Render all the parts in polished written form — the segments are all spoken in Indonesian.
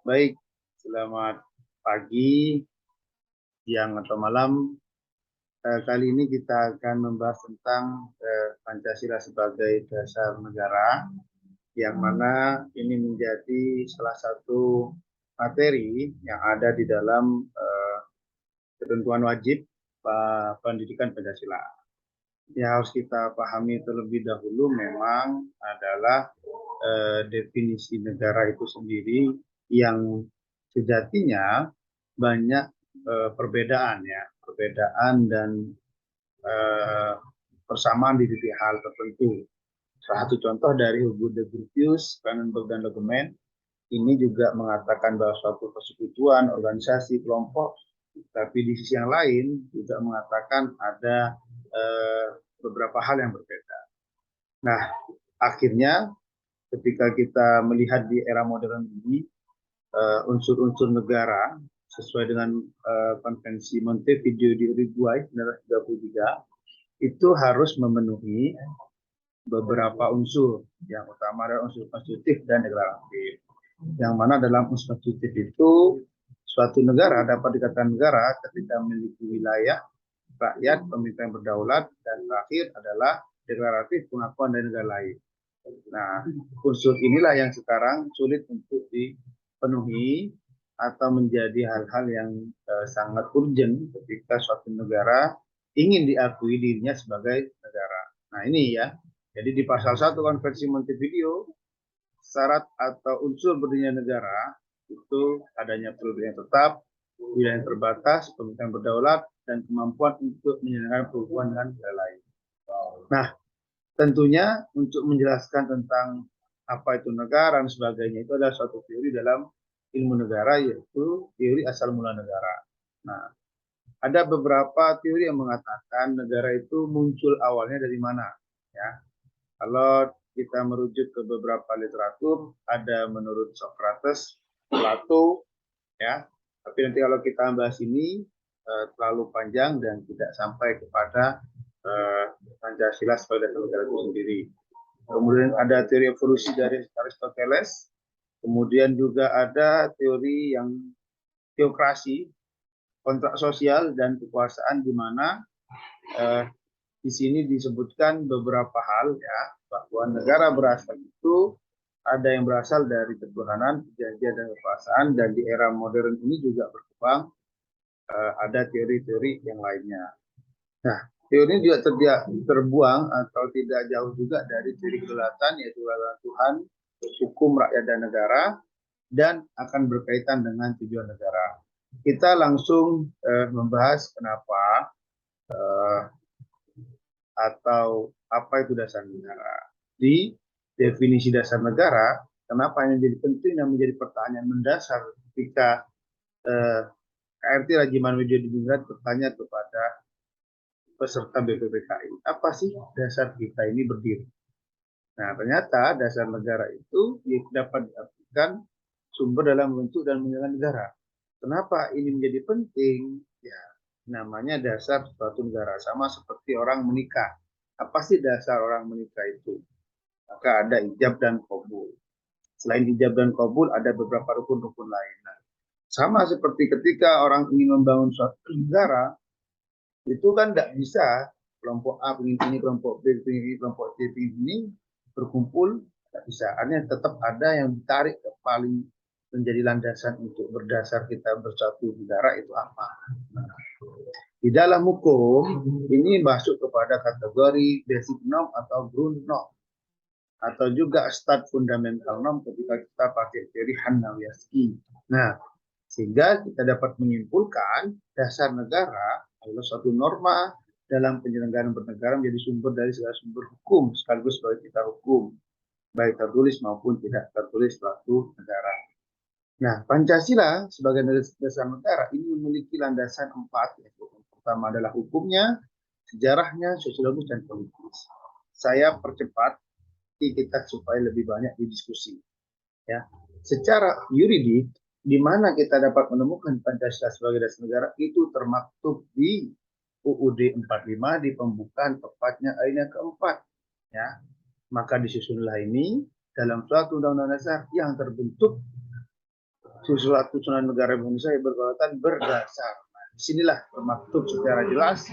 Baik, selamat pagi, siang atau malam. Kali ini kita akan membahas tentang Pancasila sebagai dasar negara, yang mana ini menjadi salah satu materi yang ada di dalam ketentuan wajib pendidikan Pancasila. Yang harus kita pahami terlebih dahulu memang adalah definisi negara itu sendiri yang sejatinya banyak perbedaan ya, perbedaan dan eh, persamaan di titik hal tertentu. Salah satu contoh dari Ubud de Grotius, Kranenburg dan Dokumen ini juga mengatakan bahwa suatu persekutuan, organisasi, kelompok, tapi di sisi yang lain juga mengatakan ada beberapa hal yang berbeda. Nah, akhirnya ketika kita melihat di era modern ini, unsur-unsur negara sesuai dengan konvensi Montevideo di Uruguay 1933 itu harus memenuhi beberapa unsur. Yang utama adalah unsur konstitutif dan deklaratif. Yang mana dalam unsur konstitutif itu suatu negara dapat dikatakan negara ketika memiliki wilayah, rakyat, pemimpin berdaulat, dan terakhir adalah deklaratif pengakuan dari negara lain. Nah, unsur inilah yang sekarang sulit untuk dipenuhi atau menjadi hal-hal yang sangat urgent ketika suatu negara ingin diakui dirinya sebagai negara. Nah, ini ya. Jadi di pasal 1 Konvensi Montevideo, syarat atau unsur berdirinya negara itu adanya penduduk yang tetap, wilayah yang terbatas, pemerintahan berdaulat, dan kemampuan untuk menyelenggarakan hubungan dengan negara lain. Nah, tentunya untuk menjelaskan tentang apa itu negara dan sebagainya itu adalah suatu teori dalam ilmu negara, yaitu teori asal mula negara. Nah, ada beberapa teori yang mengatakan negara itu muncul awalnya dari mana. Ya, kalau kita merujuk ke beberapa literatur, ada menurut Socrates, Plato, ya. Tapi nanti kalau kita bahas ini terlalu panjang dan tidak sampai kepada Pancasila sebagai dasar negara itu sendiri. Kemudian ada teori evolusi dari Aristoteles. Kemudian juga ada teori yang teokrasi, kontrak sosial dan kekuasaan, di mana di sini disebutkan beberapa hal ya, bahwa negara berasal itu ada yang berasal dari ketuhanan, perjanjian dan kekuasaan, dan di era modern ini juga berkembang ada teori-teori yang lainnya. Nah, teori ini juga terbuang atau tidak jauh juga dari teori kedaulatan, yaitu kedaulatan Tuhan, hukum rakyat dan negara, dan akan berkaitan dengan tujuan negara. Kita langsung membahas kenapa atau apa itu dasar negara. Di definisi dasar negara, kenapa yang menjadi penting dan menjadi pertanyaan mendasar ketika KRT Rajiman Widya bertanya kepada peserta BPPKI, apa sih dasar kita ini berdiri? Nah, ternyata dasar negara itu dapat diartikan sumber dalam bentuk dan menjalankan negara. Kenapa ini menjadi penting? Ya, namanya dasar suatu negara, sama seperti orang menikah. Apa sih dasar orang menikah itu? Maka ada ijab dan qabul. Selain ijab dan qabul, ada beberapa rukun-rukun lain. Nah, sama seperti ketika orang ingin membangun suatu negara, itu kan tidak bisa kelompok A ingin ini, kelompok B ingin ini, kelompok C ingin ini berkumpul, tidak bisa. Artinya tetap ada yang ditarik ke paling menjadi landasan untuk berdasar kita bersatu negara itu apa. Nah, di dalam hukum ini masuk kepada kategori basic norm atau ground norm, atau juga start fundamental norm ketika kita pakai teori Han-Nawiaski. Nah, sehingga kita dapat menyimpulkan dasar negara adalah suatu norma dalam penyelenggaraan bernegara menjadi sumber dari segala sumber hukum sekaligus sebagai kita hukum, baik tertulis maupun tidak tertulis suatu negara. Nah, Pancasila sebagai dasar negara ini memiliki landasan 4, yaitu yang pertama adalah hukumnya, sejarahnya, sosiologis, dan politis. Saya percepat kita supaya lebih banyak didiskusi. Ya, secara yuridik, di mana kita dapat menemukan Pancasila sebagai dasar negara itu termaktub di UUD 45 di pembukaan tepatnya alinea keempat. Ya, maka disusunlah ini dalam suatu undang-undang dasar yang terbentuk suatu sunnah negara Indonesia yang berkekuatan berdasar. Nah, disinilah termaktub secara jelas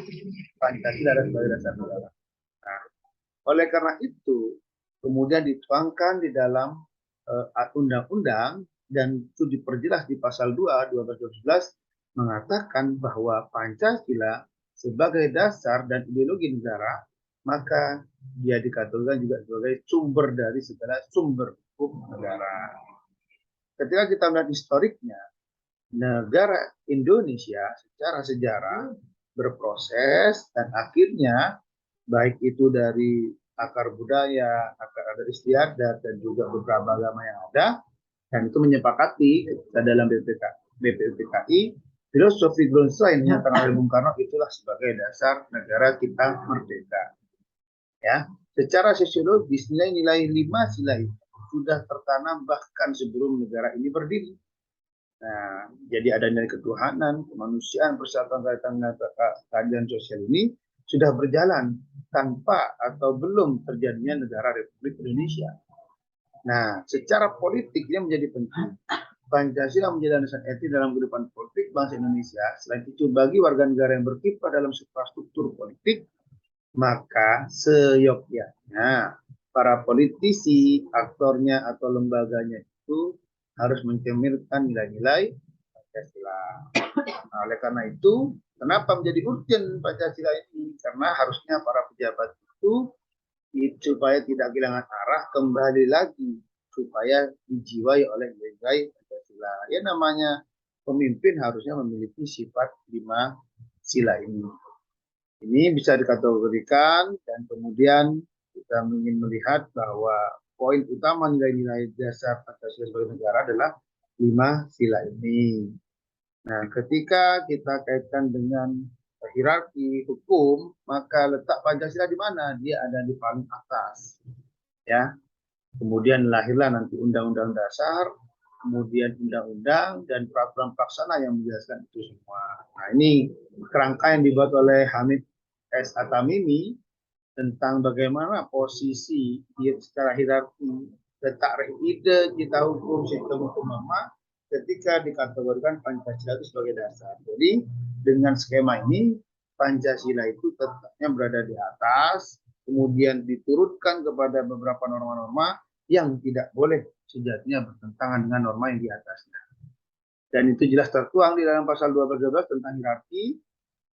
Pancasila dan sebagai dasar negara. Nah, oleh karena itu, kemudian dituangkan di dalam undang-undang dan itu diperjelas di pasal 2, 12, 12 mengatakan bahwa Pancasila sebagai dasar dan ideologi negara, maka dia dikategorikan juga sebagai sumber dari segala sumber hukum negara. Ketika kita melihat historiknya, negara Indonesia secara sejarah berproses dan akhirnya baik itu dari akar budaya, akar adat istiadat, dan juga beberapa agama yang ada, dan itu menyepakati dalam BPUPKI, filosofi Grundstein yang dinyatakan oleh Bung Karno itulah sebagai dasar negara kita merdeka. Ya, secara sosiologis nilai-nilai 5 sila itu sudah tertanam bahkan sebelum negara ini berdiri. Nah, jadi ada nilai ketuhanan, kemanusiaan, persatuan, keadilan sosial ini sudah berjalan tanpa atau belum terjadinya negara Republik Indonesia. Nah, secara politik yang menjadi penting. Pancasila menjadi landasan etis dalam kehidupan politik bangsa Indonesia. Selain itu, bagi warga negara yang berkiprah dalam infrastruktur politik, maka seyogyanya para politisi, aktornya atau lembaganya itu harus mencerminkan nilai-nilai Pancasila. Nah, oleh karena itu, kenapa menjadi urgent Pancasila ini? Karena harusnya para pejabat itu supaya tidak kehilangan arah, kembali lagi supaya dijiwai oleh nilai Pancasila. Ya namanya pemimpin harusnya memiliki sifat 5 sila ini. Ini bisa dikategorikan dan kemudian kita ingin melihat bahwa poin utama nilai-nilai dasar Pancasila sebagai negara adalah 5 sila ini. Nah, ketika kita kaitkan dengan hierarki hukum, maka letak Pancasila di mana? Dia ada di paling atas. Ya. Kemudian lahirlah nanti Undang-Undang Dasar, kemudian undang-undang dan peraturan pelaksana yang menjelaskan itu semua. Nah, ini kerangka yang dibuat oleh Hamid S. Atamimi tentang bagaimana posisi secara hierarki letak ide kita hukum sistem hukum norma ketika dikategorikan Pancasila itu sebagai dasar. Jadi dengan skema ini Pancasila itu tetapnya berada di atas, kemudian diturunkan kepada beberapa norma-norma yang tidak boleh sejatinya bertentangan dengan norma yang di atasnya. Dan itu jelas tertuang di dalam pasal 12 tentang hierarki,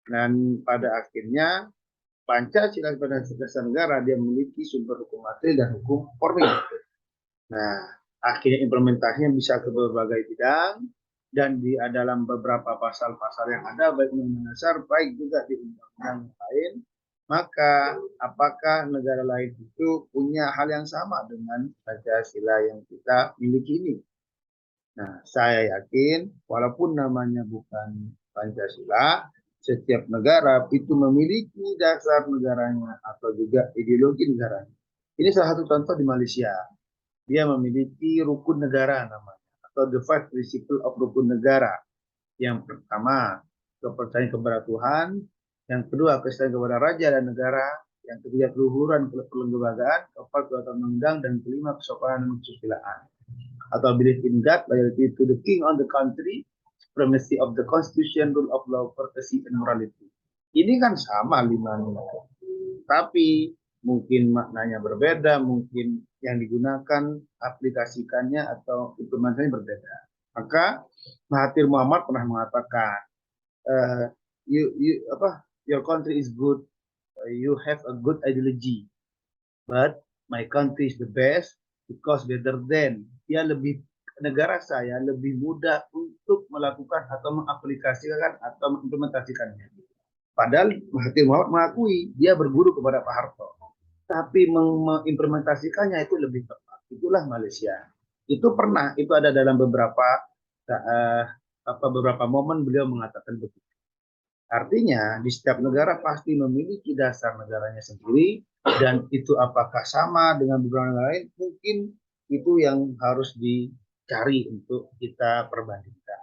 dan pada akhirnya Pancasila sebagai dasar negara dia memiliki sumber hukum materil dan hukum formil. Nah, akhirnya implementasinya bisa ke berbagai bidang dan di dalam beberapa pasal-pasal yang ada baik undang-undang dasar baik juga di undang-undang lain. Maka apakah negara lain itu punya hal yang sama dengan Pancasila yang kita miliki ini? Nah, saya yakin walaupun namanya bukan Pancasila, setiap negara itu memiliki dasar negaranya atau juga ideologi negaranya. Ini salah satu contoh di Malaysia. Dia memiliki rukun negara namanya, atau the five principle of rukun negara. Yang pertama, kepercayaan kepada Tuhan. Yang kedua, kepercayaan kepada raja dan negara. Yang ketiga, keluhuran kelembagaan. Keempat, kedaulatan undang. Dan kelima, kesopanan dan kesusilaan. Atau belief in God, loyalty to the king on the country, supremacy of the constitution, rule of law, courtesy, and morality. Ini kan sama 5 nilai. Tapi mungkin maknanya berbeda, mungkin yang digunakan aplikasikannya atau implementasinya berbeda. Maka Mahathir Muhammad pernah mengatakan, your country is good, you have a good ideology, but my country is the best because better than. Dia lebih, negara saya lebih mudah untuk melakukan atau mengaplikasikan atau mengimplementasikannya. Padahal Mahathir Muhammad mengakui dia berguru kepada Pak Harto, tapi mengimplementasikannya itu lebih tepat. Itulah Malaysia. Itu pernah, itu ada dalam beberapa momen beliau mengatakan begitu. Artinya di setiap negara pasti memiliki dasar negaranya sendiri, dan itu apakah sama dengan beberapa negara lain, mungkin itu yang harus dicari untuk kita perbandingkan.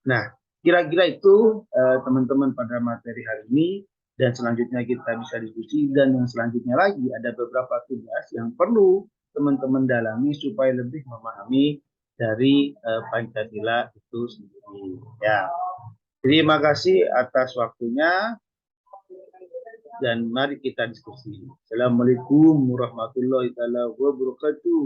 Nah, kira-kira itu teman-teman pada materi hari ini, dan selanjutnya kita bisa diskusi, dan yang selanjutnya lagi ada beberapa tugas yang perlu teman-teman dalami supaya lebih memahami dari Pancasila itu sendiri. Ya, terima kasih atas waktunya dan mari kita diskusi. Assalamualaikum warahmatullahi wabarakatuh.